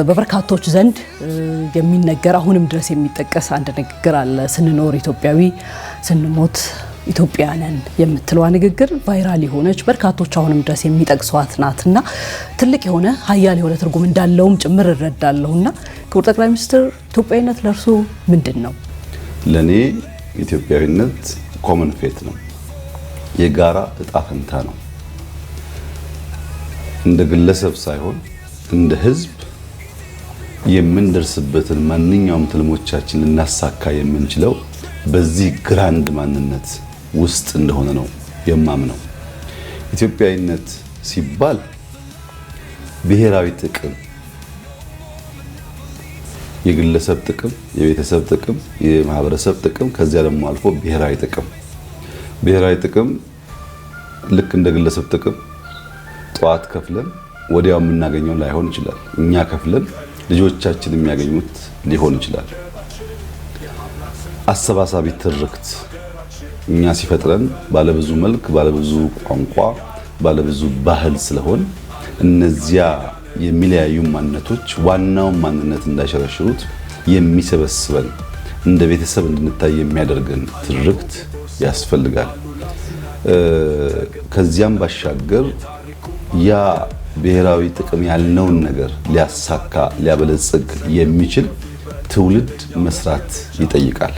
በበርካቶች ዘንድ የሚነገር አሁንም ድረስ የሚጠቀስ አንድ ንግግር አለ። ስንኖር ኢትዮጵያዊ ስንሞት ኢትዮጵያውያን የምትለዋ ንግግር ቫይራል የሆነች በርካቶች አሁንም ድረስ የሚጠቅሷት ናትና ትልቅ የሆነ ሀያል የሆነ ትርጉም እንዳለውም ጭምር እረዳለሁና ክቡር ጠቅላይ ሚኒስትር ኢትዮጵያዊነት ለእርሱ ምንድን ነው? ለኔ ኢትዮጵያዊነት ኮመን ፌት ነው፣ የጋራ እጣ ፈንታ ነው። እንደ ግለሰብ ሳይሆን እንደ ህዝብ የምንደርስበትን ማንኛውም ትልሞቻችን ልናሳካ የምንችለው በዚህ ግራንድ ማንነት ውስጥ እንደሆነ ነው የማምነው። ኢትዮጵያዊነት ሲባል ብሔራዊ ጥቅም፣ የግለሰብ ጥቅም፣ የቤተሰብ ጥቅም፣ የማህበረሰብ ጥቅም፣ ከዚያ ደግሞ አልፎ ብሔራዊ ጥቅም ልክ እንደ ግለሰብ ጥቅም ጧት ከፍለን ወዲያው የምናገኘው ላይሆን ይችላል። እኛ ከፍለን ልጆቻችን የሚያገኙት ሊሆን ይችላል። አሰባሳቢ ትርክት እኛ ሲፈጥረን ባለብዙ መልክ፣ ባለብዙ ቋንቋ፣ ባለብዙ ባህል ስለሆን እነዚያ የሚለያዩ ማንነቶች ዋናውን ማንነት እንዳይሸረሽሩት የሚሰበስበን እንደ ቤተሰብ እንድንታይ የሚያደርገን ትርክት ያስፈልጋል። ከዚያም ባሻገር ያ ብሔራዊ ጥቅም ያልነውን ነገር ሊያሳካ ሊያበለጽግ የሚችል ትውልድ መስራት ይጠይቃል።